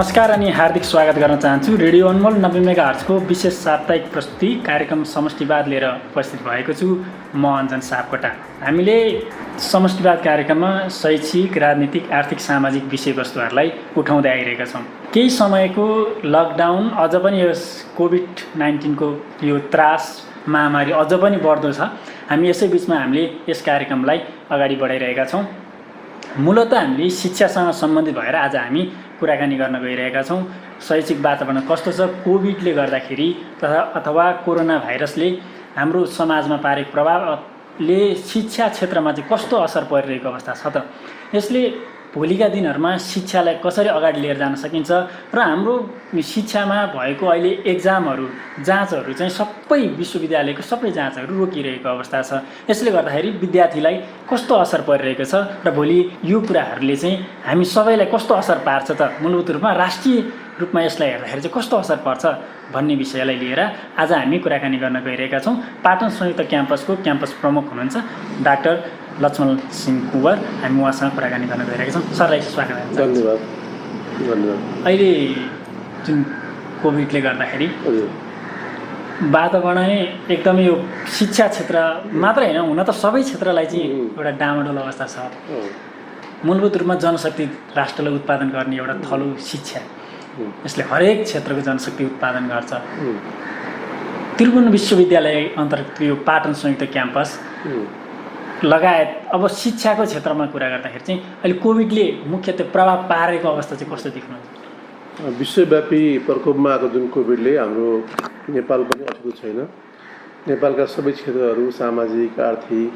नमस्कार अनि हार्दिक स्वागत गर्न चाहन्छु। रेडियो अनमोल 90 मेगाहर्जको विशेष साप्ताहिक प्रस्तुति कार्यक्रम समष्टिवाद लिएर उपस्थित भएको छु। म अञ्जन सापकोटा। हामीले समष्टिवाद कार्यक्रममा शैक्षिक, राजनीतिक, आर्थिक, सामाजिक विषयवस्तुहरूलाई उठाउँदै आइरहेका छौँ। केही समयको लकडाउन अझ पनि यस कोभिड-19 को यो त्रास महामारी अझ पनि बढ्दो छ। हामी यसै बिचमा हामीले यस कार्यक्रमलाई अगाडि बढाइरहेका छौँ। मूलतः हामीले शिक्षासँग सम्बन्धित भएर आज हामी कुराकानी गर्न गइरहेका छौँ। शैक्षिक वातावरण कस्तो छ, कोभिडले गर्दाखेरि अथवा कोरोना भाइरसले हाम्रो समाजमा पारेको प्रभावले शिक्षा क्षेत्रमा चाहिँ कस्तो असर परिरहेको अवस्था छ त, यसले भोलिका दिनहरूमा शिक्षालाई कसरी अगाडि लिएर जान सकिन्छ र हाम्रो शिक्षामा भएको अहिले एक्जामहरू, जाँचहरू चाहिँ सबै विश्वविद्यालयको सबै जाँचहरू रोकिरहेको अवस्था छ। यसले गर्दाखेरि विद्यार्थीलाई कस्तो असर परिरहेको छ र भोलि यो कुराहरूले चाहिँ हामी सबैलाई कस्तो असर पार्छ त, मूलभूत रूपमा राष्ट्रिय रूपमा यसलाई हेर्दाखेरि चाहिँ कस्तो असर पर्छ भन्ने विषयलाई लिएर आज हामी कुराकानी गर्न गइरहेका छौँ। पाटन संयुक्त क्याम्पसको क्याम्पस प्रमुख हुनुहुन्छ डाक्टर लक्ष्मण सिंह कुँवर। हामी उहाँसँग कुराकानी गर्न गइरहेका छौँ। सरलाई स्वागत छ। धन्यवाद। अहिले जुन कोभिडले गर्दाखेरि वातावरण एकदमै यो शिक्षा क्षेत्र मात्रै होइन, हुन त सबै क्षेत्रलाई चाहिँ एउटा डामाडोल अवस्था छ। मूलभूत रूपमा जनशक्ति राष्ट्रलाई उत्पादन गर्ने एउटा थलो शिक्षा, यसले हरेक क्षेत्रको जनशक्ति उत्पादन गर्छ। त्रिभुवन विश्वविद्यालय अन्तर्गत यो पाटन संयुक्त क्याम्पस लगायत अब शिक्षाको क्षेत्रमा कुरा गर्दाखेरि चाहिँ अहिले कोभिडले मुख्यतः प्रभाव पारेको अवस्था चाहिँ कस्तो देख्नुहुन्छ? विश्वव्यापी प्रकोपमा आएको जुन कोभिडले हाम्रो नेपाल पनि अछुतो छैन। नेपालका सबै क्षेत्रहरू सामाजिक, आर्थिक,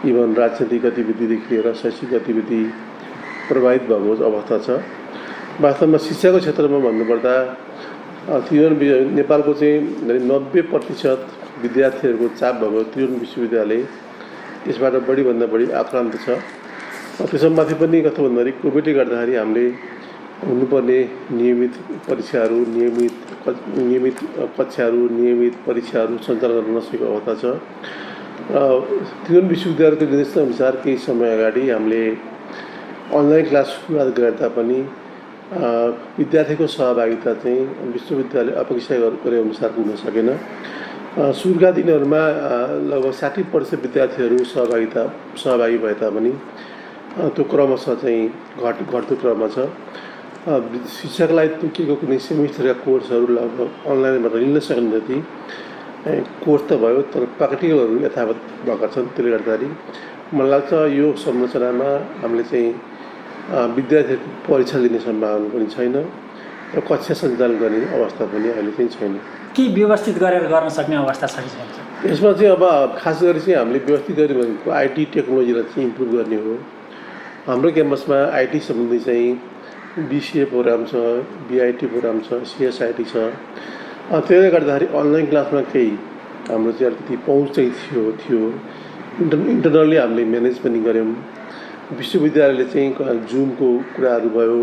इभन राजनीतिक गतिविधिदेखि लिएर शैक्षिक गतिविधि प्रभावित भएको अवस्था छ। वास्तवमा शिक्षाको क्षेत्रमा भन्नुपर्दा नेपालको चाहिँ 90% विद्यार्थीहरूको चाप भएको त्रिभुवन विश्वविद्यालय यसबाट बढीभन्दा बढी आक्रान्त छ। त्यसमा माथि पनि कस्तो भन्दाखेरि कोभिडले गर्दाखेरि हामीले हुनुपर्ने नियमित परीक्षाहरू, नियमित कक्षाहरू, नियमित परीक्षाहरू सञ्चालन गर्न नसकेको अवस्था छ। त्रिभुवन विश्वविद्यालयको निर्देशनअनुसार केही समय अगाडि हामीले अनलाइन क्लास सुरुवात गरे तापनि विद्यार्थीको सहभागिता चाहिँ विश्वविद्यालय अपेक्षा गरे अनुसार हुन सकेन। सुरुका दिनहरूमा लगभग 60% विद्यार्थीहरू सहभागी भए तापनि त्यो क्रमशः चाहिँ घट्दो क्रममा छ। शिक्षाको लागि तोकिएको कुनै सेमिस्टरका कोर्सहरू लगभग अनलाइनबाट लिन सकिने जति कोर्स त भयो, तर प्र्याक्टिकलहरू यथावत भएका छन्। त्यसले गर्दाखेरि मलाई लाग्छ यो संरचनामा हामीले चाहिँ विद्यार्थीहरूको परीक्षा लिने सम्भावना पनि छैन र कक्षा सञ्चालन गर्ने अवस्था पनि अहिले चाहिँ छैन। के व्यवस्थित गरेर गर्न सक्ने अवस्था छ कि छैन? यसमा चाहिँ अब खास गरी चाहिँ हामीले व्यवस्थित गर्ने भनेको आइटी टेक्नोलोजीलाई चाहिँ इम्प्रुभ गर्ने हो। हाम्रो क्याम्पसमा आइटी सम्बन्धी चाहिँ बिसिए प्रोग्राम छ, बिआइटी प्रोग्राम छ, सिएसआइटी छ। त्यसले गर्दाखेरि अनलाइन क्लासमा केही हाम्रो चाहिँ अलिकति पहुँच चाहिँ थियो। इन्टरनल्ली हामीले म्यानेज पनि गऱ्यौँ। विश्वविद्यालयले चाहिँ जुमको कुराहरू भयो,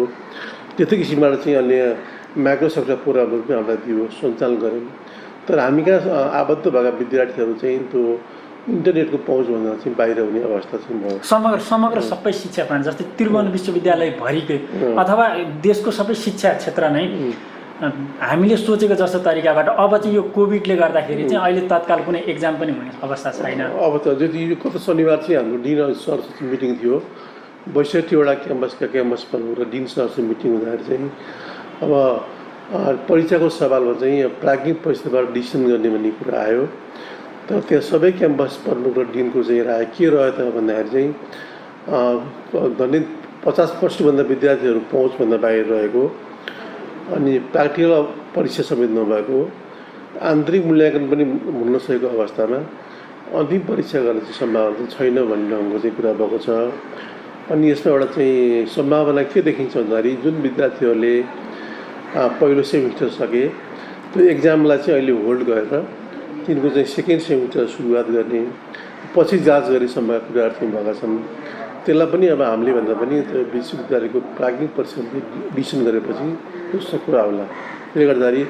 त्यस्तै किसिमबाट चाहिँ अन्य माइक्रोसफ्टका प्रोग्रामहरू पनि हामीलाई दियो, सञ्चालन गऱ्यौँ। तर हामी कहाँ आबद्ध भएका विद्यार्थीहरू चाहिँ त्यो इन्टरनेटको पहुँचभन्दा चाहिँ बाहिर हुने अवस्था चाहिँ भयो। समग्र सबै शिक्षा प्रणाली जस्तै त्रिभुवन विश्वविद्यालय भरिकै अथवा देशको सबै शिक्षा क्षेत्र नै हामीले सोचेको जस्तो तरिकाबाट अब चाहिँ यो कोभिडले गर्दाखेरि चाहिँ अहिले तत्काल कुनै एक्जाम पनि हुने अवस्था छैन। अब त जति गत शनिबार चाहिँ हाम्रो डिन सर मिटिङ थियो, 62वटा क्याम्पस प्रमुख र डिन सरसँग मिटिङ हुँदाखेरि चाहिँ अब परीक्षाको सवालमा चाहिँ प्राज्ञिक परिस्थितिबाट डिसिसन गर्ने भन्ने कुरा आयो। तर त्यहाँ सबै क्याम्पस प्रमुख र डिनको चाहिँ राय के रह्यो त भन्दाखेरि चाहिँ झन्डै 50% विद्यार्थीहरू पहुँचभन्दा बाहिर रहेको, अनि प्र्याक्टिकल परीक्षा समेत नभएको, आन्तरिक मूल्याङ्कन पनि हुन नसकेको अवस्थामा अन्तिम परीक्षा गर्ने चाहिँ सम्भावना छैन भन्ने ढङ्गको चाहिँ कुरा भएको छ। अनि यसमा एउटा चाहिँ सम्भावना के देखिन्छ भन्दाखेरि जुन विद्यार्थीहरूले पहिलो सेमिस्टर सके त्यो एक्जामलाई चाहिँ अहिले होल्ड गरेर तिनको चाहिँ सेकेन्ड सेमिस्टर सुरुवात गर्ने, पछि जाँच गर्ने सम्भावना कुराहरू चाहिँ भएका छन्। त्यसलाई पनि अब हामीले भन्दा पनि त्यो विश्वविद्यालयको प्राज्ञिक परीक्षाले डिसिसन गरेपछि दोस्रो कुरा होला। त्यसले गर्दाखेरि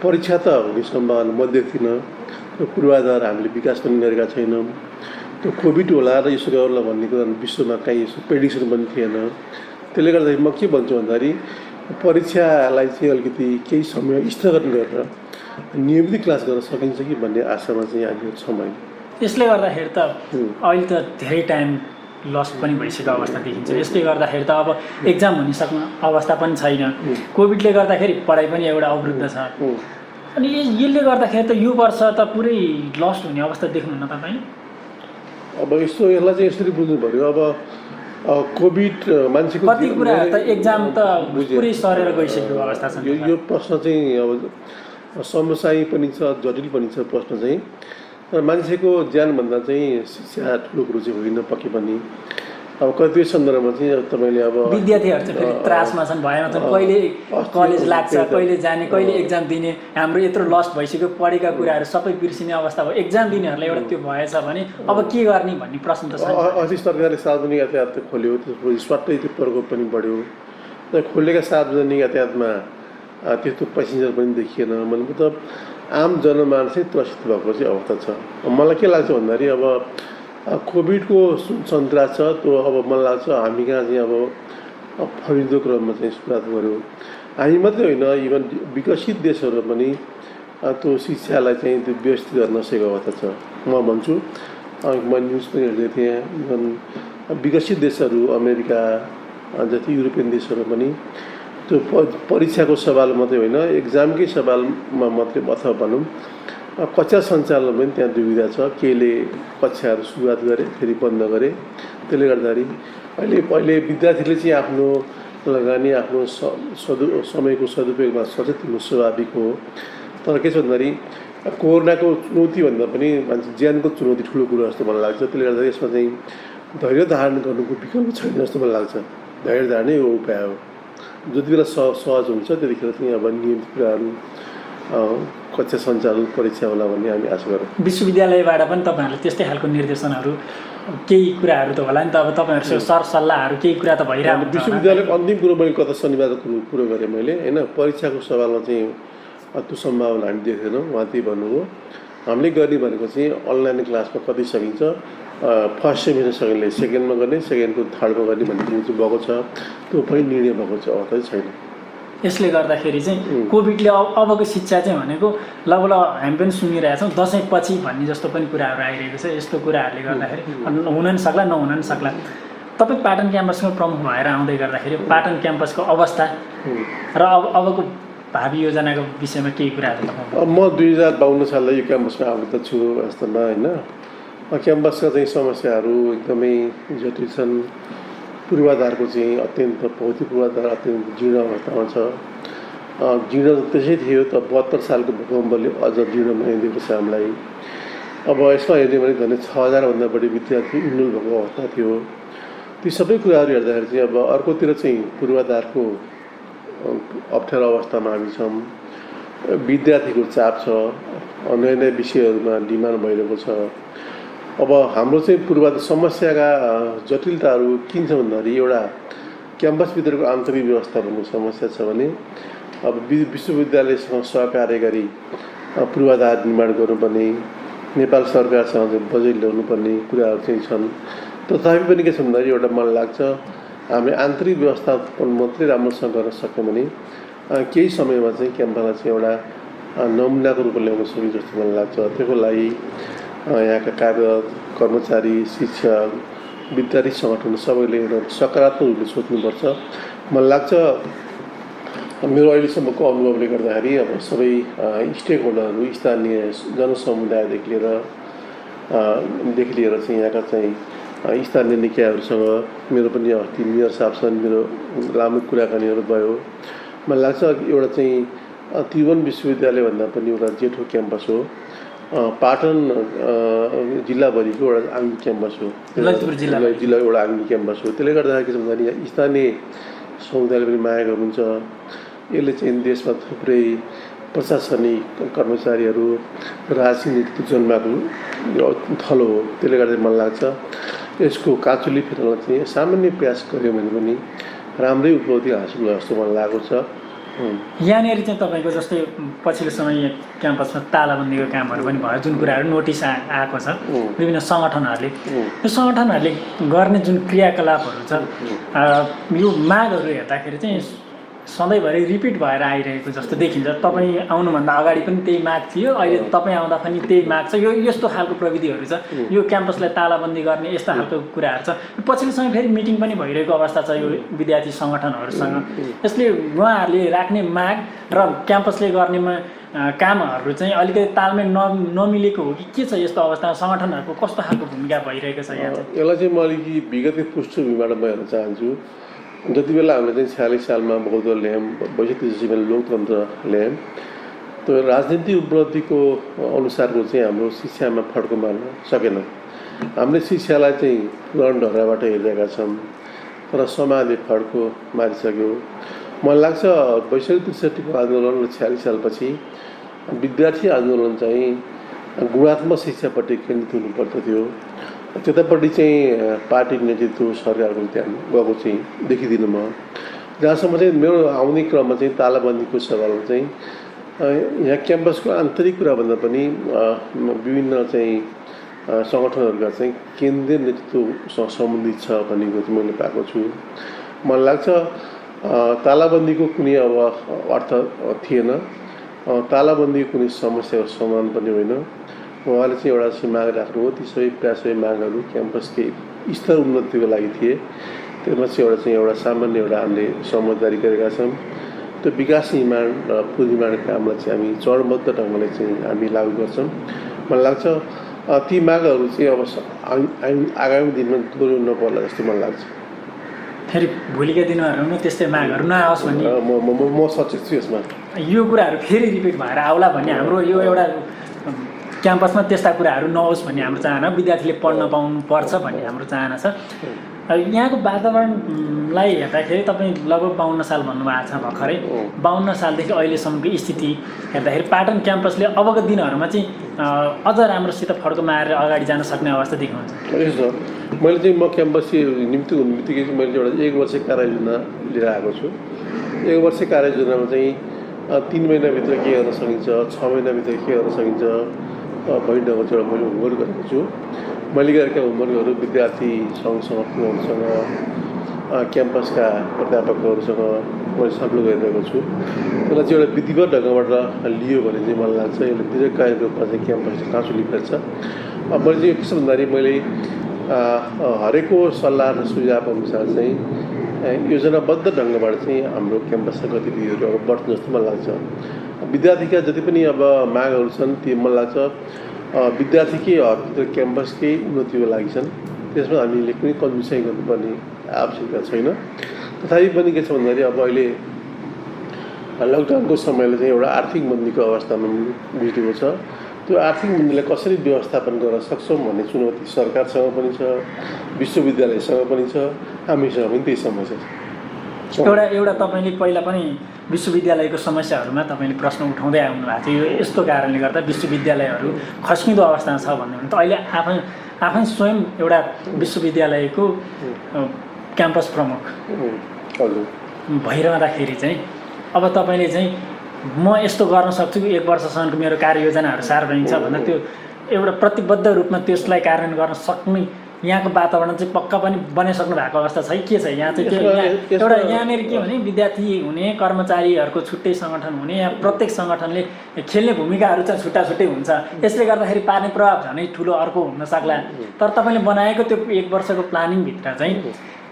परीक्षा त हुने सम्भावना म देख्दिनँ। त्यो पूर्वाधार हामीले विकास पनि गरेका छैनौँ। त्यो कोभिड होला र यसो गर्ला भन्ने कुरा विश्वमा कहीँ यसो प्रेडिक्सन पनि थिएन। त्यसले गर्दाखेरि म के भन्छु भन्दाखेरि परीक्षालाई चाहिँ अलिकति केही समय स्थगन गरेर नियमित क्लास गर्न सकिन्छ कि भन्ने आशामा चाहिँ हामी छौँ अहिले। यसले गर्दाखेरि त अहिले त धेरै टाइम लस पनि भइसकेको अवस्था देखिन्छ। यसले गर्दाखेरि त अब एक्जाम हुनिसक्ने अवस्था पनि छैन। कोभिडले गर्दाखेरि पढाइ पनि एउटा अवरुद्ध छ। अनि यसले गर्दाखेरि त यो वर्ष त पुरै लस्ट हुने अवस्था देख्नुहुन्न तपाईँले? अब यस्तो यसलाई चाहिँ यसरी बुझ्नु पऱ्यो। अब कोभिड मान्छेको कति कुराहरू त एक्जाम त पुरै सरेर गइसकेको अवस्था छ। यो प्रश्न चाहिँ अब समस्यायी पनि छ, जटिल पनि छ प्रश्न चाहिँ। मान्छेको ज्यानभन्दा चाहिँ शिक्षा ठुलो कुरो चाहिँ होइन पक्कै पनि। अब कतिपय सन्दर्भमा चाहिँ तपाईँले अब विद्यार्थीहरू चाहिँ फेरि त्रासमा छन्, भएमा छन्। कहिले कलेज लाग्छ, कहिले जाने, कहिले एक्जाम दिने। हाम्रो यत्रो लस्ट भइसक्यो, पढेका कुराहरू सबै बिर्सिने अवस्था भयो। एक्जाम दिनेहरूलाई एउटा त्यो भएछ भने अब के गर्ने भन्ने प्रश्न त छ। अस्ति सरकारले सार्वजनिक यातायात खोल्यो, त्यसपछि स्वाटै त्यो प्रकोप पनि बढ्यो। खोलेका सार्वजनिक यातायातमा त्यस्तो पेसेन्जर पनि देखिएन। मतलब आम जनमानस चाहिँ त्रसित भएको चाहिँ अवस्था छ। मलाई के लाग्छ भन्दाखेरि अब कोभिडको सन्तास छ त्यो अब मलाई लाग्छ हामी कहाँ चाहिँ अब फैलिँदो क्रममा चाहिँ सुरुवात गऱ्यो। हामी मात्रै होइन, इभन विकसित देशहरू पनि त्यो शिक्षालाई चाहिँ त्यो व्यवस्थित गर्न नसकेको अवस्था छ। म भन्छु, म न्युज पनि हेर्दै थिएँ, इभन विकसित देशहरू अमेरिका जति युरोपियन देशहरू पनि त्यो परीक्षाको सवाल मात्रै होइन, एक्जामकै सवालमा मात्रै अथवा भनौँ कक्षा सञ्चालन पनि त्यहाँ दुविधा छ। केहीले कक्षाहरू सुरुवात गरे, फेरि बन्द गरे। त्यसले गर्दाखेरि अहिले विद्यार्थीले चाहिँ आफ्नो लगानी, आफ्नो समयको सदुपयोगमा सचेत हुनु स्वाभाविक हो। तर के छ भन्दाखेरि कोरोनाको चुनौतीभन्दा पनि मान्छे ज्यानको चुनौती ठुलो कुरो जस्तो मलाई लाग्छ। त्यसले गर्दा यसमा चाहिँ धैर्य धारण गर्नुको विकल्प छैन जस्तो मलाई लाग्छ। धैर्य धारणै हो उपाय हो। जति बेला सहज हुन्छ त्यतिखेर चाहिँ अब नियमित कुराहरू कक्षा सञ्चालन परीक्षा होला भन्ने हामी आशा गरौँ। विश्वविद्यालयबाट पनि तपाईँहरूले त्यस्तै खालको निर्देशनहरू केही कुराहरू त होला नि त। अब तपाईँहरूसँग सरसल्लाहहरू केही कुरा त भइरहेको हुन्छ। विश्वविद्यालयको अन्तिम कुरो मैले गत शनिबार कुरो गरेँ मैले होइन। परीक्षाको सवालमा चाहिँ त्यो सम्भावना हामी देख्दैनौँ। उहाँ त्यही भन्नुभयो। हामीले गर्ने भनेको चाहिँ अनलाइन क्लासमा कति सकिन्छ, फर्स्ट सेमिस्टर सकिने सेकेन्डमा गर्ने, सेकेन्डको थर्डमा गर्ने भन्ने कुरो चाहिँ भएको छ। त्यो पनि निर्णय भएको चाहिँ अवस्था छैन। यसले गर्दाखेरि चाहिँ कोभिडले अबको शिक्षा चाहिँ भनेको लगभग हामी पनि सुनिरहेछौँ दसैँ पछि भन्ने जस्तो पनि कुराहरू आइरहेको छ। यस्तो कुराहरूले गर्दाखेरि हुन नि सक्ला, नहुन नि सक्ला। तपाईँ पाटन क्याम्पसमा प्रमुख भएर आउँदै गर्दाखेरि पाटन क्याम्पसको अवस्था र अबको भावी योजनाको विषयमा केही कुराहरू बताउनु। म 2052 सालमा यो क्याम्पसमा आएको छु वास्तवमा होइन। क्याम्पसका चाहिँ समस्याहरू एकदमै जटिल छन्। पूर्वाधारको चाहिँ अत्यन्त भौतिक पूर्वाधार अत्यन्त जीर्ण अवस्थामा छ। जीर्ण त्यसै थियो त 72 सालको भूकम्पले अझ जीर्ण बनाइदिएको छ हामीलाई। अब यसमा हेर्ने भने झन् 6000भन्दा बढी विद्यार्थी इन्रोल भएको अवस्था थियो। ती सबै कुराहरू हेर्दाखेरि चाहिँ अब अर्कोतिर चाहिँ पूर्वाधारको अप्ठ्यारो अवस्थामा हामी छौँ। विद्यार्थीको चाप छ, नयाँ नयाँ विषयहरूमा डिमान्ड भइरहेको छ। अब हाम्रो चाहिँ पूर्वाधार समस्याका जटिलताहरू किन छ भन्दाखेरि एउटा क्याम्पसभित्रको आन्तरिक व्यवस्थापनको समस्या छ भने अब विश्वविद्यालयसँग सहकार्य गरी पूर्वाधार निर्माण गर्नुपर्ने, नेपाल सरकारसँग बजेट ल्याउनुपर्ने कुराहरू चाहिँ छन्। तथापि पनि के छ भन्दाखेरि एउटा मलाई लाग्छ हामीले आन्तरिक व्यवस्थापन मात्रै राम्रोसँग गर्न सक्यौँ भने केही समयमा चाहिँ क्याम्पसलाई चाहिँ एउटा नमुनाको रूपमा ल्याउन सकिन्छ जस्तो मलाई लाग्छ। त्यसको लागि यहाँका कार्यरत कर्मचारी, शिक्षक, विद्यार्थी सङ्गठन सबैले एउटा सकारात्मक रूपले सोच्नुपर्छ। मलाई लाग्छ मेरो अहिलेसम्मको अनुभवले गर्दाखेरि अब सबै स्टेक होल्डरहरू, स्थानीय जनसमुदायदेखि लिएर चाहिँ यहाँका चाहिँ स्थानीय निकायहरूसँग मेरो पनि अस्ति मेयर साहबसँग मेरो लामो कुराकानीहरू भयो। मलाई लाग्छ एउटा चाहिँ त्रिभुवन विश्वविद्यालयभन्दा पनि एउटा जेठो क्याम्पस हो। पाटन जिल्लाभरिको एउटा आङ्गी क्याम्पस हो, जिल्ला एउटा आङ्गी क्याम्पस हो। त्यसले गर्दाखेरि के छ भन्दाखेरि स्थानीय समुदायले पनि माया गर्नुहुन्छ। यसले चाहिँ देशमा थुप्रै प्रशासनिक कर्मचारीहरू, राजनीतिक जन्माको थलो हो। त्यसले गर्दा मलाई लाग्छ यसको काँचुली फेर्न चाहिँ सामान्य प्रयास गऱ्यो भने पनि राम्रै उपलब्धि हासिल भयो जस्तो मलाई लागेको छ। यहाँनिर चाहिँ तपाईँको जस्तै पछिल्लो समय क्याम्पसमा तालाबन्दीको कामहरू पनि भयो, जुन कुराहरू नोटिस आएको छ विभिन्न सङ्गठनहरूले। यो सङ्गठनहरूले गर्ने जुन क्रियाकलापहरू छ, यो मागहरू हेर्दाखेरि चाहिँ सधैँभरि रिपिट भएर आइरहेको जस्तो देखिन्छ। तपाईँ आउनुभन्दा अगाडि पनि त्यही माग थियो, अहिले तपाईँ आउँदा पनि त्यही माग छ। यो यस्तो खालको प्रविधिहरू छ, यो क्याम्पसलाई तालाबन्दी गर्ने यस्तो खालको कुराहरू छ। पछिल्लो समय फेरि मिटिङ पनि भइरहेको अवस्था छ यो विद्यार्थी सङ्गठनहरूसँग। यसले उहाँहरूले राख्ने माग र क्याम्पसले गर्नेमा कामहरू चाहिँ अलिकति तालमेल नमिलेको हो कि के छ? यस्तो अवस्थामा सङ्गठनहरूको कस्तो खालको भूमिका भइरहेको छ यहाँ चाहिँ? यसलाई चाहिँ म अलिकति विगतै पृष्ठभूमिबाट म हेर्न चाहन्छु। जति बेला हामीले चाहिँ 46 सालमा बौद्ध ल्यायौँ, 62 इस्वीमा लोकतन्त्र ल्यायौँ, त्यो राजनीतिक उपलब्धिको अनुसारको चाहिँ हाम्रो शिक्षामा फड्को मार्न सकेन। हामीले शिक्षालाई चाहिँ पुरानो ढर्काबाट हेरिरहेका छौँ, तर समाजले फड्को मारिसक्यो। मलाई लाग्छ 62-63को आन्दोलन र 46 सालपछि विद्यार्थी आन्दोलन चाहिँ गुणात्मक शिक्षापट्टि केन्द्रित हुनुपर्दथ्यो। त्यतापट्टि चाहिँ पार्टी नेतृत्व सरकारको ध्यान गएको चाहिँ देखिदिनँ म। जहाँसम्म चाहिँ मेरो आउने क्रममा चाहिँ तालाबन्दीको सवालमा चाहिँ यहाँ क्याम्पसको आन्तरिक कुराभन्दा पनि विभिन्न चाहिँ सङ्गठनहरूका चाहिँ केन्द्रीय नेतृत्वसँग सम्बन्धित छ भन्ने कुरो चाहिँ मैले पाएको छु। मलाई लाग्छ तालाबन्दीको कुनै अब अर्थ थिएन, तालाबन्दीको कुनै समस्याको समाधान पनि होइन। उहाँले चाहिँ एउटा चाहिँ माग राख्नु हो, ती सबै मागहरू क्याम्पसकै स्तर उन्नतिको लागि थिए। त्यसमा चाहिँ एउटा सामान्य एउटा हामीले समझदारी गरेका छौँ। त्यो विकास निर्माण र पुनर्निर्माण कामलाई चाहिँ हामी चरणबद्ध ढङ्गले चाहिँ हामी लागू गर्छौँ। मलाई लाग्छ ती मागहरू चाहिँ अब आगामी दिनमा दोहोऱ्याउनु नपर्ला जस्तो मलाई लाग्छ। फेरि भोलिका दिनहरूमा त्यस्तै मागहरू नआओस् भन्ने म सचेत छु यसमा। यो कुराहरू फेरि रिपिट भएर आउला भन्ने हाम्रो यो एउटा क्याम्पसमा त्यस्ता कुराहरू नहोस् भन्ने हाम्रो चाहना, विद्यार्थीले पढ्न पाउनु पर्छ भन्ने हाम्रो चाहना छ। यहाँको वातावरणलाई हेर्दाखेरि तपाईँ लगभग 52 साल भन्नुभएको छ भर्खरै। 52 सालदेखि अहिलेसम्मको स्थिति हेर्दाखेरि पाटन क्याम्पसले अबको दिनहरूमा चाहिँ अझ राम्रोसित फड्को मारेर अगाडि जान सक्ने अवस्था देख्नुहुन्छ? यसो मैले चाहिँ म क्याम्पस निम्ति हुने बित्तिकै चाहिँ मैले एउटा 1 वर्ष कार्ययोजना लिएर आएको छु। 1 वर्ष कार्ययोजनामा चाहिँ 3 महिनाभित्र के गर्न सकिन्छ, 6 महिनाभित्र के गर्न सकिन्छ भन्ने ढङ्गको चाहिँ एउटा मैले होमवर्क गरेको छु। मैले गरेका होमवर्कहरू विद्यार्थी सङ्घ संगठनहरूसँग, क्याम्पसका प्राध्यापकहरूसँग मैले छलफल गरिरहेको छु। त्यसलाई चाहिँ एउटा विधिवत ढङ्गबाट लियो भने चाहिँ मलाई लाग्छ यसले दीर्घकालीन रूपमा चाहिँ क्याम्पसले काँचुली फेर्छ। मैले चाहिँ के छ भन्दाखेरि मैले हरेकको सल्लाह र सुझाव अनुसार चाहिँ योजनाबद्ध ढङ्गबाट चाहिँ हाम्रो क्याम्पसका गतिविधिहरू अब बढ्छ जस्तो मलाई लाग्छ। विद्यार्थीका जति पनि अब मागहरू छन् ती मलाई लाग्छ विद्यार्थीकै हक र क्याम्पसकै उन्नतिको लागि छन्। त्यसमा हामीले कुनै कन्जुसाइ गर्नुपर्ने आवश्यकता छैन। तथापि पनि के छ भन्दाखेरि अब अहिले लकडाउनको समयले चाहिँ एउटा आर्थिक मन्दीको अवस्थामा बितेको छ। त्यो आर्थिक मन्दीलाई कसरी व्यवस्थापन गर्न सक्छौँ भन्ने चुनौती सरकारसँग पनि छ, विश्वविद्यालयसँग पनि छ, हामीसँग पनि त्यही समस्या छ। एउटा तपाईँले पहिला पनि विश्वविद्यालयको समस्याहरूमा तपाईँले प्रश्न उठाउँदै आउनु भएको थियो। यो यस्तो कारणले गर्दा विश्वविद्यालयहरू खस्किँदो अवस्थामा छ भन्ने भने त अहिले आफै स्वयं एउटा विश्वविद्यालयको क्याम्पस प्रमुख भइरहँदाखेरि चाहिँ अब तपाईँले चाहिँ म यस्तो गर्न सक्छु कि 1 वर्षसम्मको मेरो कार्ययोजनाहरू सार्वजनिक छ भन्दा त्यो एउटा प्रतिबद्ध रूपमा त्यसलाई कार्यान्वयन गर्न सक्ने यहाँको वातावरण चाहिँ पक्का पनि बनाइसक्नु भएको अवस्था छ के छ? यहाँ चाहिँ एउटा यहाँनिर के भने विद्यार्थी हुने, कर्मचारीहरूको छुट्टै सङ्गठन हुने, यहाँ प्रत्येक सङ्गठनले खेल्ने भूमिकाहरू चाहिँ छुट्टा छुट्टै हुन्छ। यसले गर्दाखेरि पार्ने प्रभाव झनै ठुलो अर्को हुन सक्ला। तर तपाईँले बनाएको त्यो 1 वर्षको प्लानिङभित्र चाहिँ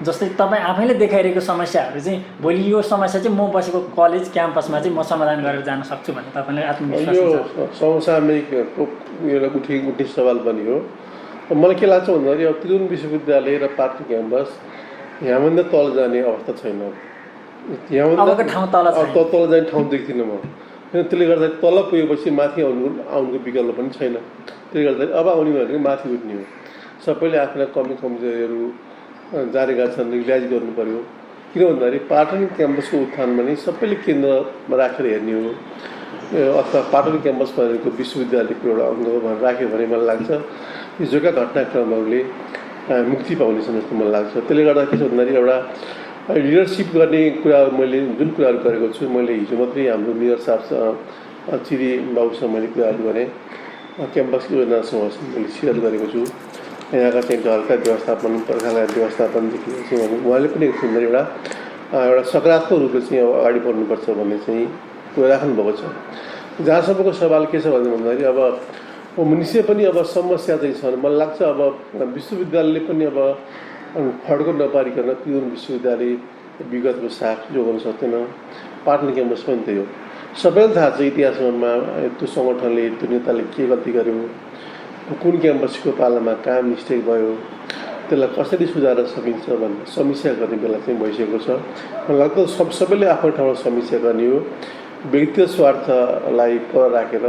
जस्तै तपाईँ आफैले देखाइरहेको समस्याहरू चाहिँ भोलि यो समस्या चाहिँ म बसेको कलेज क्याम्पसमा चाहिँ म समाधान गरेर जान सक्छु भन्ने तपाईँलाई आत्मविश्वास छ? यो समसामयिक एउटा उठ्ने सवाल पनि हो। मलाई के लाग्छ भन्दाखेरि अब त्रिभुवन विश्वविद्यालय र पाटन क्याम्पस यहाँभन्दा तल जाने अवस्था छैन। यहाँभन्दा तल जाने ठाउँ देख्दिनँ म। किन त्यसले गर्दा तल पुगेपछि माथि आउनुको विकल्प पनि छैन। त्यसले गर्दाखेरि अब आउने भनेको माथि उठ्ने हो। सबैले आफ्ना कमजोरीहरू जानेका छन्, रियलाइज गर्नु पऱ्यो। किन भन्दाखेरि पाटन क्याम्पसको उत्थानमा नै सबैले केन्द्रमा राखेर हेर्ने हो। अथवा पाटन क्याम्पस भनेको विश्वविद्यालयको एउटा अङ्ग हो भनेर राख्यो भने मलाई लाग्छ हिजोका घटनाक्रमहरूले मुक्ति पाउनेछन् जस्तो मलाई लाग्छ। त्यसले गर्दा के छ भन्दाखेरि एउटा लिडरसिप गर्ने कुराहरू मैले जुन कुराहरू गरेको छु, मैले हिजो मात्रै हाम्रो मेयर साहब चिरी बाबुसँग मैले कुराहरू गरेँ। क्याम्पस योजनासँग मैले सेयर गरेको छु। यहाँका चाहिँ ढलका व्यवस्थापन, पर्खालका व्यवस्थापनदेखि चाहिँ उहाँले पनि एक सुन्दर एउटा एउटा सकारात्मक रूपले चाहिँ अब अगाडि बढ्नुपर्छ भन्ने चाहिँ कुरा राख्नुभएको छ। जहाँसम्मको सवाल के छ भन्दाखेरि अब निश्चय पनि अब समस्या चाहिँ छ। मलाई लाग्छ अब विश्वविद्यालयले पनि अब फड्को नपारिकन त्रिभुवन विश्वविद्यालय विगतको साथ जोगाउन सक्दैन। पाटन क्याम्पस पनि त्यही हो। सबैलाई थाहा छ इतिहासमा त्यो सङ्गठनले त्यो नेताले के गल्ती गर्यो, कुन क्याम्पसको पालामा कहाँ मिस्टेक भयो, त्यसलाई कसरी सुधार्न सकिन्छ भन्ने समीक्षा गर्ने बेला चाहिँ भइसकेको छ। मलाई लाग्छ सबैले आफ्नो ठाउँमा समीक्षा गर्ने हो। व्यक्तिगत स्वार्थलाई पर राखेर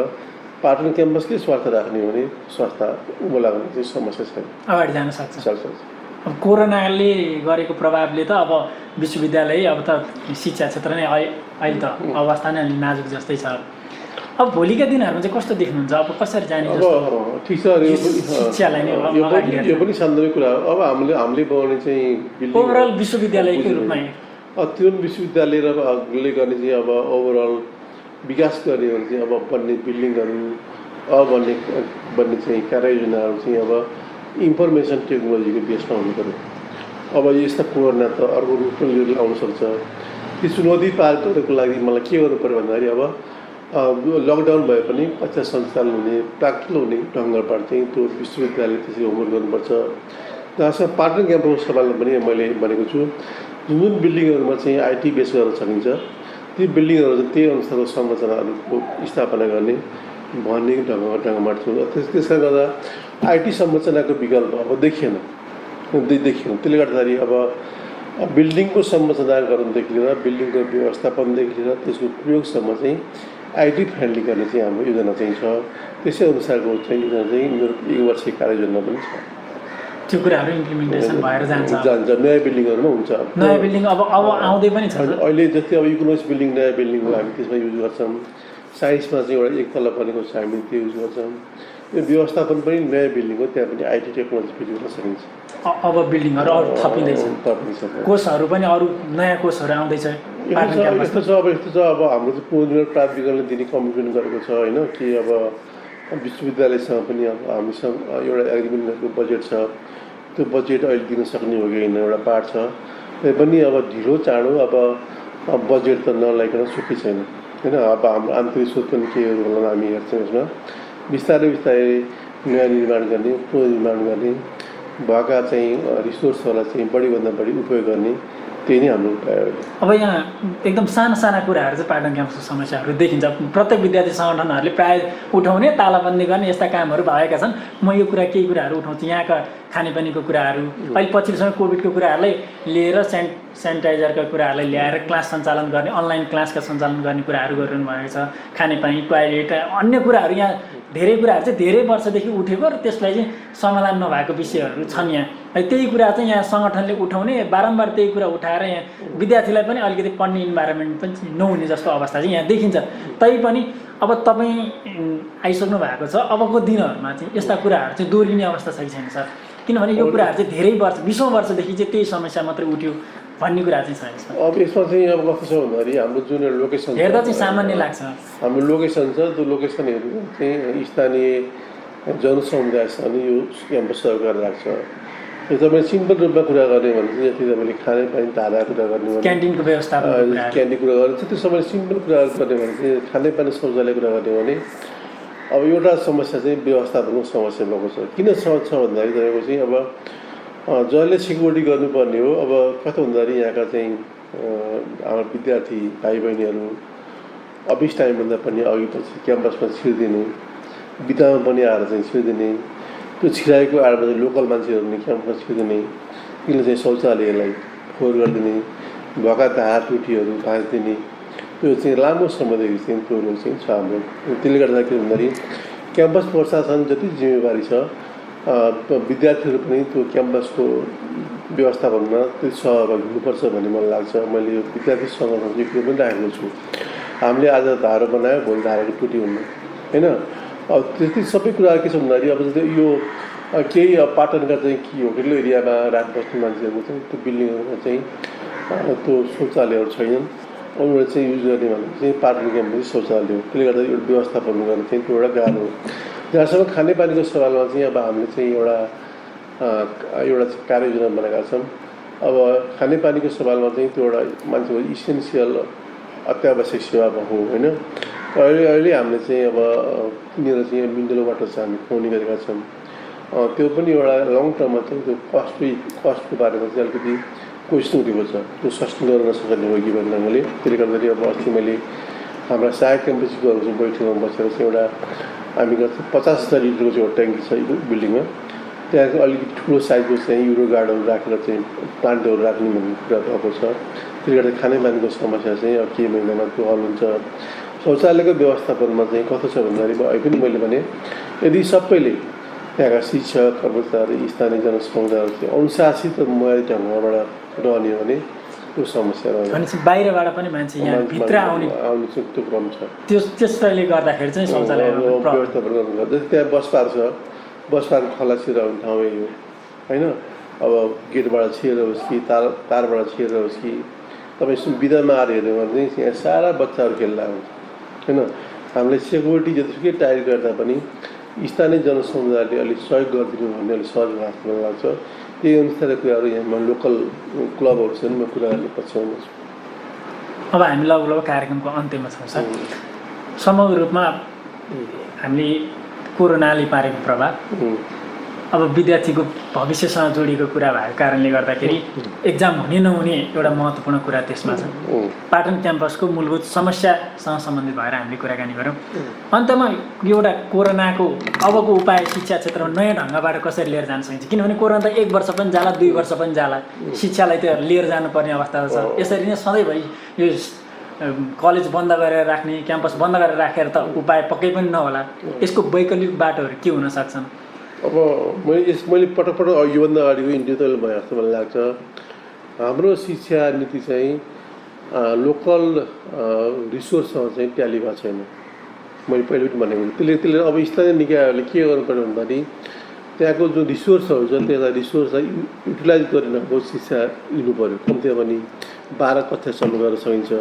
पाटन क्याम्पसकै स्वार्थ राख्ने हो भने संस्था उँभो लाग्ने चाहिँ समस्या छैन, अगाडि जान सक्छ। अब कोरोनाले गरेको प्रभावले त अब विश्वविद्यालय अब त शिक्षा क्षेत्र नै अहिले त अवस्था नै अलि नाजुक जस्तै छ। अब भोलिका दिनहरूमा चाहिँ कस्तो देख्नुहुन्छ? अब कसरी जाने जस्तो? ठिक छ, शिक्षालाई नै यो पनि सान्दर्भिक कुरा हो। अब हामीले बनाउने चाहिँ ओभरअल विश्वविद्यालयकै रूपमा त्रिभुवन विश्वविद्यालयले गर्ने चाहिँ अब ओभरअल विकास गर्ने भने चाहिँ अब बन्ने बिल्डिङहरू बन्ने चाहिँ कार्ययोजनाहरू चाहिँ अब इन्फर्मेसन टेक्नोलोजीको बेसमा हुनु पऱ्यो। अब यस्ता कोरोना त अर्को रूप पनि आउन सक्छ। ती चुनौती पार गर्नको लागि मलाई के गर्नु पऱ्यो भन्दाखेरि अब लकडाउन भए पनि कक्षा सञ्चालन हुने प्र्याक्टिकल हुने ढङ्गबाट चाहिँ त्यो विश्वविद्यालय त्यसरी होमवर्क गर्नुपर्छ। जहाँसम्म पाटन क्याम्पसको सवालमा पनि मैले भनेको छु, जुन बिल्डिङहरूमा चाहिँ आइटी बेस गर्न सकिन्छ ती बिल्डिङहरू चाहिँ त्यही अनुसारको संरचनाहरूको स्थापना गर्ने भन्ने ढङ्गबाट छु। त्यसले गर्दा आइटी संरचनाको विकल्प अब देखिएन। त्यसले गर्दाखेरि अब बिल्डिङको संरचनाकरणदेखि लिएर बिल्डिङको व्यवस्थापनदेखि लिएर त्यसको प्रयोगसम्म चाहिँ आइटी फ्रेन्डली गर्ने चाहिँ हाम्रो योजना चाहिँ छ। त्यसै अनुसारको चाहिँ योजना चाहिँ मेरो 1 वर्षीय कार्ययोजना पनि छ। त्यो कुराहरू इम्प्लिमेन्टेसन भएर जान्छ। नयाँ बिल्डिङहरूमा हुन्छ। नयाँ बिल्डिङ अब आउँदै पनि छ। अहिले जस्तै अब इकोनोमिक्स बिल्डिङ नयाँ बिल्डिङ हो, हामी त्यसमा युज गर्छौँ। साइन्समा चाहिँ एउटा 1 तला बनेको छ, हामी त्यो युज गर्छौँ। यो व्यवस्थापन पनि नयाँ बिल्डिङ हो, त्यहाँ पनि आइटी टेक्नोलोजी फिट गर्न सकिन्छ। अब बिल्डिङहरू अरू थपिँदैछ, कोर्सहरू पनि अरू नयाँ कोर्सहरू आउँदैछ। यस्तो छ अब हाम्रो चाहिँ पुनर्निर्माण प्राधिकरणले दिने कमिटमेन्ट गरेको छ होइन कि अब विश्वविद्यालयसँग पनि अब हामीसँग एउटा एग्रिमेन्ट गरेको बजेट छ। त्यो बजेट अहिले दिन सक्ने हो कि होइन एउटा पार्ट छ। त्यही पनि अब ढिलो चाँडो अब बजेट त नलाइकन छुट्टी छैन होइन। अब हाम्रो आन्तरिक स्रोत पनि केहरू होला हामी हेर्छौँ। यसमा बिस्तारै नयाँ निर्माण गर्ने, पुनर्निर्माण गर्ने, भएका चाहिँ रिसोर्सहरूलाई चाहिँ बढीभन्दा बढी उपयोग गर्ने, त्यही नै हाम्रो उपाय हो। अब यहाँ एकदम साना कुराहरू चाहिँ पाटन क्याम्पसको समस्याहरू देखिन्छ। प्रत्येक विद्यार्थी सङ्गठनहरूले प्रायः उठाउने, तालाबन्दी गर्ने यस्ता कामहरू भएका छन्। म यो केही कुराहरू उठाउँछु। यहाँका खानेपानीको कुराहरू, अहिले पछिल्लो समय कोभिडको कुराहरूलाई लिएर सेनिटाइजरका कुराहरूलाई ल्याएर क्लास सञ्चालन गर्ने, अनलाइन क्लासका सञ्चालन गर्ने कुराहरू गरिरहनु भएको छ। खानेपानी, टोयलेट, अन्य कुराहरू यहाँ धेरै कुराहरू चाहिँ धेरै वर्षदेखि उठेको र त्यसलाई चाहिँ समाधान नभएको विषयहरू छन्। यहाँ त्यही कुरा चाहिँ यहाँ सङ्गठनले उठाउने, बारम्बार त्यही कुरा उठाएर यहाँ विद्यार्थीलाई पनि अलिकति पढ्ने इन्भाइरोमेन्ट पनि नहुने जस्तो अवस्था चाहिँ यहाँ देखिन्छ। तैपनि अब तपाईँ आइसक्नु भएको छ, अबको दिनहरूमा चाहिँ यस्ता कुराहरू चाहिँ दोहोरिने अवस्था छ कि छैन सर? किनभने यो कुराहरू चाहिँ धेरै वर्ष 20औं वर्षदेखि चाहिँ त्यही समस्या मात्रै उठ्यो भन्ने कुरा चाहिँ छैन। अब यसमा चाहिँ अब कस्तो छ भन्दाखेरि हाम्रो जुन लोकेसन हेर्दा चाहिँ सामान्य लाग्छ। हाम्रो लोकेसन छ, त्यो लोकेसनहरू चाहिँ स्थानीय जनसमुदायसँग यो क्याम्पस सरकार राख्छ। यो तपाईँ सिम्पल रूपमा कुरा गर्ने भने चाहिँ जति तपाईँले खानेपानी धारा कुरा गर्ने भने क्यान्टिनको व्यवस्थापन, क्यान्टिन कुरा गर्ने त्यो समय सिम्पल कुराहरू गर्ने भने चाहिँ खानेपानी शौचालय कुरा गर्ने भने अब एउटा समस्या चाहिँ व्यवस्थापनको समस्या भएको छ। किन छ भन्दाखेरि तपाईँको चाहिँ अब जसले सिक्युरिटी गर्नुपर्ने हो। अब कस्तो भन्दाखेरि यहाँका चाहिँ हाम्रो विद्यार्थी भाइ बहिनीहरू अफिस टाइमभन्दा पनि अघि पछि क्याम्पसमा छिर्दिने, बितामा पनि आएर चाहिँ छिर्दिने, त्यो छिराएको आएर चाहिँ लोकल मान्छेहरूले क्याम्पसमा छिर्दिने, तिनले चाहिँ शौचालयलाई फोहोर गरिदिने, भएका धारटुटीहरू भाँचिदिने, त्यो चाहिँ लामो समयदेखि चाहिँ त्यो रोग चाहिँ छ हाम्रो। त्यसले गर्दा के भन्दाखेरि क्याम्पस प्रशासन जति जिम्मेवारी छ, विद्यार्थीहरू पनि त्यो क्याम्पसको व्यवस्थापनमा त्यो सहभागी हुनुपर्छ भन्ने मलाई लाग्छ। मैले यो विद्यार्थी सङ्गठनको त्यो पनि राखेको छु। हामीले आज धारो बनायो, भोलि धाराको टुटी हुनु होइन। अब त्यति सबै कुरा के छ भन्दाखेरि अब जस्तै यो केही पाटनका चाहिँ के होटल एरियामा रात बस्ने मान्छेहरूको चाहिँ त्यो बिल्डिङहरूमा चाहिँ त्यो शौचालयहरू छैनन्। उनीहरूले चाहिँ युज गर्ने भनेको चाहिँ पाटन क्याम्पस शौचालय हो। त्यसले गर्दा एउटा व्यवस्थापन गर्ने चाहिँ त्यो एउटा गाह्रो हो। जहाँसम्म खानेपानीको सवालमा चाहिँ अब हामीले चाहिँ एउटा कार्ययोजना बनाएका छौँ। अब खानेपानीको सवालमा चाहिँ त्यो एउटा मान्छेको इसेन्सियल अत्यावश्यक सेवा हो होइन। अहिले अहिले हामीले चाहिँ अब किनेर चाहिँ मिनरल वाटर चाहिँ हामी खुवाउने गरेका छौँ। त्यो पनि एउटा लङ टर्ममा चाहिँ त्यो कस्टको बारेमा चाहिँ अलिकति क्वेसन उठेको छ, त्यो सस्टेन गर्न नसक्ने हो कि भन्ने ढङ्गले। त्यसले गर्दाखेरि अब अस्ति मैले हाम्रा सहायक क्याम्पसको बैठकमा बसेर चाहिँ एउटा हामीको 50,000 लिटरको चाहिँ एउटा ट्याङ्की छ बिल्डिङमा, त्यहाँ अलिकति ठुलो साइजको चाहिँ युरो गार्डहरू राखेर चाहिँ प्लान्टहरू राख्ने भन्ने कुरा भएको छ। त्यसले गर्दा खानेपानीको समस्या चाहिँ अब केही महिनामा त्यो हल हुन्छ। शौचालयको व्यवस्थापनमा चाहिँ कस्तो छ भन्दाखेरि अहिले पनि मैले भने यदि सबैले त्यहाँका शिक्षक कर्मचारी स्थानीय जनसमुदायहरू चाहिँ अनुशासित र मर्यादित ढङ्गबाट रहने हो भने त्यो समस्या रहन्छ। भनेपछि बाहिरबाट पनि मान्छे यहाँ भित्र आउने चाहिँ त्यो क्रम छ। त्यसले गर्दाखेरि चाहिँ शौचालयको व्यवस्थापन गर्नुपर्छ। जस्तै त्यहाँ बस पार्क छ, बस पार्क खलासी रहने ठाउँ हो होइन। अब गेटबाट छिरेर होस् कि तारबाट छिरेर होस् कि तपाईँ बिदामा आएर हेर्नु भने चाहिँ यहाँ सारा बच्चाहरू खेल्दा हुन्छ होइन। हामीले सेक्युरिटी जतिसुकै टाइट गर्दा पनि स्थानीय जनसमुदायले अलिक सहयोग गरिदिनु भन्ने अलिक सहज लाग्छ लाग्छ। त्यही अनुसारको कुराहरू यहाँमा लोकल क्लबहरू छन्, म कुरा गर्ने पछ्याउनु छु। अब हामी लगभग कार्यक्रमको अन्त्यमा छौँ सर। समग्र रूपमा हामीले कोरोनाले पारेको प्रभाव, अब विद्यार्थीको भविष्यसँग जोडिएको कुरा भएको कारणले गर्दाखेरि एक्जाम हुने नहुने एउटा महत्त्वपूर्ण कुरा त्यसमा छ। पाटन क्याम्पसको मूलभूत समस्यासँग सम्बन्धित भएर हामीले कुराकानी गऱ्यौँ। अन्तमा एउटा कोरोनाको अबको उपाय शिक्षा क्षेत्रमा नयाँ ढङ्गबाट कसरी लिएर जान सकिन्छ, किनभने कोरोना त 1 वर्ष पनि जाला 2 वर्ष पनि जाला, शिक्षालाई त लिएर जानुपर्ने अवस्था छ। यसरी नै सधैँभरि यो कलेज बन्द गरेर राख्ने, क्याम्पस बन्द गरेर राखेर त उपाय पक्कै पनि नहोला। यसको वैकल्पिक बाटोहरू के हुन सक्छन्? अब मैले पटक पटक योभन्दा अगाडिको इन्टरभ्यू भयो जस्तो मलाई लाग्छ। हाम्रो शिक्षा नीति चाहिँ लोकल रिसोर्ससँग चाहिँ ट्याली भएको छैन। मैले पहिले पनि भनेको त्यसले अब स्थानीय निकायहरूले के गर्नु पर्यो भन्दाखेरि त्यहाँको जो रिसोर्सहरू छ त्यसलाई रिसोर्सलाई युटिलाइज गरेर शिक्षा लिनु पऱ्यो। कम्तीमा पनि 12 कक्षासम्म गर्न सकिन्छ,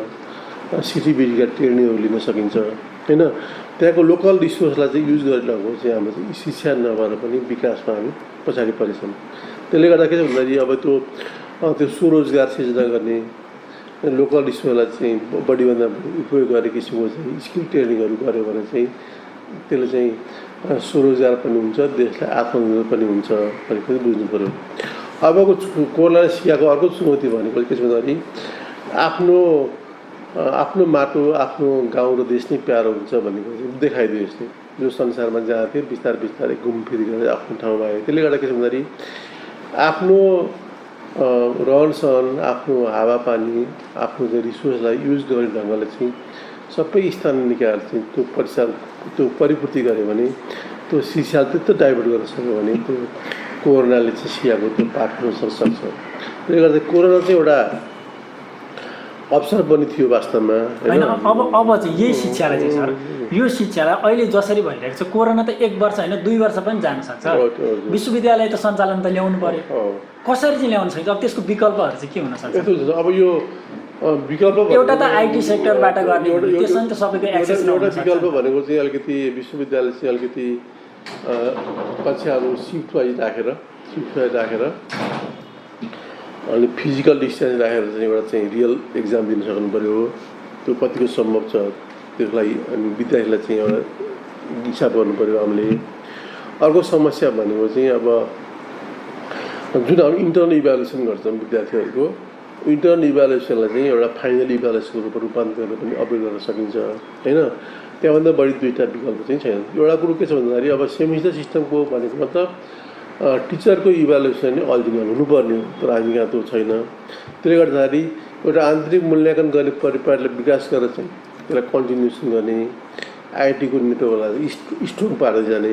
सिटिबिटीका ट्रेनिङहरू लिन सकिन्छ होइन। त्यहाँको लोकल रिसोर्सलाई चाहिँ युज गरिरहेको चाहिँ हाम्रो चाहिँ शिक्षा नभएर पनि विकासमा हामी पछाडि परेछौँ। त्यसले गर्दा के छ भन्दाखेरि अब त्यो स्वरोजगार सिर्जना गर्ने, लोकल रिसोर्सलाई चाहिँ बढीभन्दा उपयोग गर्ने किसिमको चाहिँ स्किल ट्रेनिङहरू गऱ्यो भने चाहिँ त्यसले चाहिँ स्वरोजगार पनि हुन्छ, देशलाई आत्मनिर्भर पनि हुन्छ भन्ने पनि बुझ्नु पऱ्यो। अबको कोरोनाले सिकाएको अर्को चुनौती भनेको के छ भन्दाखेरि आफ्नो माटो, आफ्नो गाउँ र देश नै प्यारो हुन्छ भन्ने कुरा देखाइदियो। यसले जो संसारमा जहाँ थियो बिस्तारै बिस्तारै घुमफिर गरेर आफ्नो ठाउँमा आयो। त्यसले गर्दा के छ भन्दाखेरि आफ्नो रहनसहन, आफ्नो हावापानी, आफ्नो चाहिँ रिसोर्सलाई युज गर्ने ढङ्गले चाहिँ सबै स्थानीय निकायहरू चाहिँ त्यो परिपूर्ति गर्यो भने त्यो शिक्षा त्यस्तो डाइभर्ट गर्न सक्यो भने त्यो कोरोनाले चाहिँ सिकाएको त्यो पाठ हुन सक्छ। त्यसले गर्दा कोरोना चाहिँ एउटा अवसर पनि थियो वास्तवमा होइन। अब चाहिँ यही शिक्षालाई चाहिँ सर, यो शिक्षालाई अहिले जसरी भइरहेको छ, कोरोना त 1 वर्ष होइन 2 वर्ष पनि जान सक्छ। विश्वविद्यालय त सञ्चालन त ल्याउनु पर्यो, कसरी चाहिँ ल्याउनु सक्छ? अब त्यसको विकल्पहरू चाहिँ के हुन सक्छ? अब यो विकल्प एउटा त आइटी सेक्टरबाट गर्ने, त्यसमा त सबैको एक्सेस एउटा विकल्प भनेको चाहिँ अलिकति विश्वविद्यालय चाहिँ अलिकति कक्षाहरू सिफ्ट वाइज राखेर अनि फिजिकल डिस्टेन्स राखेर चाहिँ एउटा चाहिँ रियल एक्जाम दिन सक्नु पऱ्यो। त्यो कतिको सम्भव छ त्यसलाई अनि विद्यार्थीलाई चाहिँ एउटा हिसाब गर्नु पऱ्यो हामीले। अर्को समस्या भनेको चाहिँ अब जुन हामी इन्टर्नल इभ्यालुएसन गर्छौँ विद्यार्थीहरूको, इन्टर्नल इभ्यालुएसनलाई चाहिँ एउटा फाइनल इभ्यालुएसनको रूपमा रूपान्तरण गरेर पनि अपडेट गर्न सकिन्छ होइन। त्यहाँभन्दा बढी 2टा विकल्प चाहिँ छैन। एउटा कुरो के छ भन्दाखेरि अब सेमिस्टर सिस्टमको भनेको मतलब टिचरको इभ्यालुएसन नै अरिजिनल हुनुपर्ने हो, तर हामी कहाँ त्यो छैन। त्यसले गर्दाखेरि एउटा आन्तरिक मूल्याङ्कन गर्ने परिपाटीलाई विकास गरेर चाहिँ त्यसलाई कन्टिन्युसन गर्ने, आइटीको नेटवर्कलाई स्ट्रङ पारेर जाने।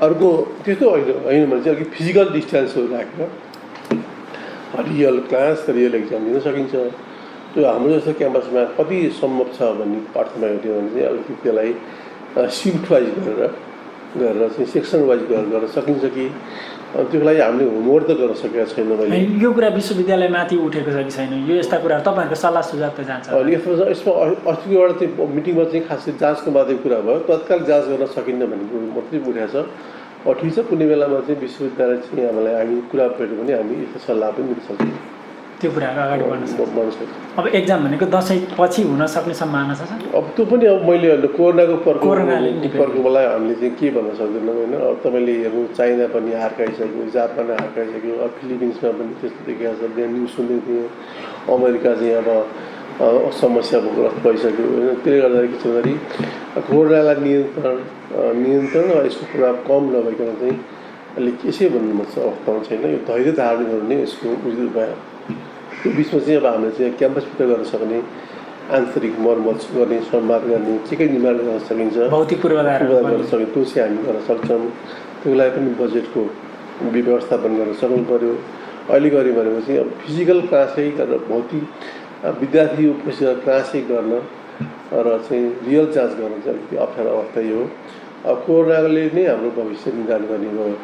अर्को त्यस्तो होइन भने चाहिँ अलिक फिजिकल डिस्टेन्सहरू राखेर रियल क्लास रियल एक्जाम दिन सकिन्छ। त्यो हाम्रो जस्तो क्याम्पसमा कति सम्भव छ भन्ने अर्थमा हेऱ्यो भने चाहिँ अलिकति त्यसलाई सिफ्ट वाइज गरेर चाहिँ सेक्सन वाइज गर्न सकिन्छ कि त्यो लागि हामीले होमवर्क त गर्न सकेका छैन। मैले यो कुरा विश्वविद्यालयमाथि उठेको छ कि छैन, यो यस्ता कुराहरू तपाईँहरूको सल्लाह सुझाव त जान्छ? अनि यसमा अस्तिको एउटा चाहिँ मिटिङमा चाहिँ खासै जाँचको बारेमा कुरा भयो, तत्काल जाँच गर्न सकिन्न भन्ने कुरो मात्रै उठाएको छ। ठिक छ, कुनै बेलामा चाहिँ विश्वविद्यालय चाहिँ हामीलाई कुरा पऱ्यो भने हामी यस्तो सल्लाह पनि दिन सक्छौँ। त्यो कुराहरू अगाडि बढ्न सक्छ। बढ्न सक्छ। अब एक्जाम भनेको दसैँ पछि हुन सक्ने सम्भावना छ सर? अब त्यो पनि अब मैले कोरोनाको कोरोनाले डिपेन्ड पर्कोलाई हामीले चाहिँ के भन्न सक्दैनौँ होइन। अब तपाईँले हेर्नु चाइना पनि हार्काइसक्यो, जापान हार्काइसक्यो, अब फिलिपिन्समा पनि त्यस्तो देखिएको छ। त्यहाँ न्युज सुन्दै थिएँ अमेरिका चाहिँ अब समस्या ग्रस्त भइसक्यो होइन। त्यसले गर्दाखेरि के छ भन्दाखेरि कोरोनालाई नियन्त्रण र यसको प्रभाव कम नभइकन चाहिँ अलिक यसै भन्नु अवस्थामा छैन। यो धैर्य धारण गर्नु नै यसको उचित भयो। त्यो बिचमा चाहिँ अब हामीले चाहिँ क्याम्पसभित्र गर्न सक्ने आन्तरिक मर्मत गर्ने, सम्वाद गर्ने, के निर्माण गर्न सकिन्छ, भौतिक पूर्वाधार गर्न सकिन्छ, त्यो चाहिँ हामी गर्न सक्छौँ। त्यसको लागि पनि बजेटको व्यवस्थापन गर्न सक्नु पऱ्यो। अहिले गऱ्यो भनेपछि अब फिजिकल क्लासै गरेर भौतिक विद्यार्थी उपस्थित क्लासै गर्न र चाहिँ रियल जाँच गर्न चाहिँ अलिकति अप्ठ्यारो अवस्था यो हो। अब कोरोनाले नै हाम्रो भविष्य निर्धारण गर्ने भयो।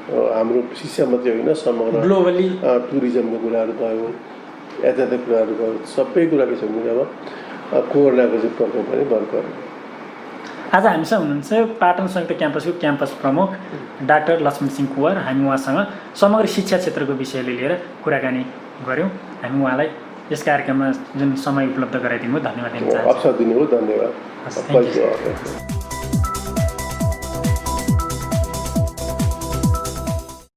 हाम्रो शिक्षा मात्रै होइन, समग्र ग्लोबली टुरिज्मको कुराहरू भयो, यातायातको कुराहरू भयो, सबै कुरा के छ भने अब कोरोनाको चाहिँ प्रकोप पनि भर्खर। आज हामीसँग हुनुहुन्छ पाटन संयुक्त क्याम्पसको क्याम्पस प्रमुख डाक्टर लक्ष्मण सिंह कुँवर। हामी उहाँसँग समग्र शिक्षा क्षेत्रको विषयले लिएर कुराकानी गऱ्यौँ। हामी उहाँलाई यस कार्यक्रममा जुन समय उपलब्ध गराइदिनु धन्यवाद दिन चाहन्छु। अवसर दिनुभयो, धन्यवाद।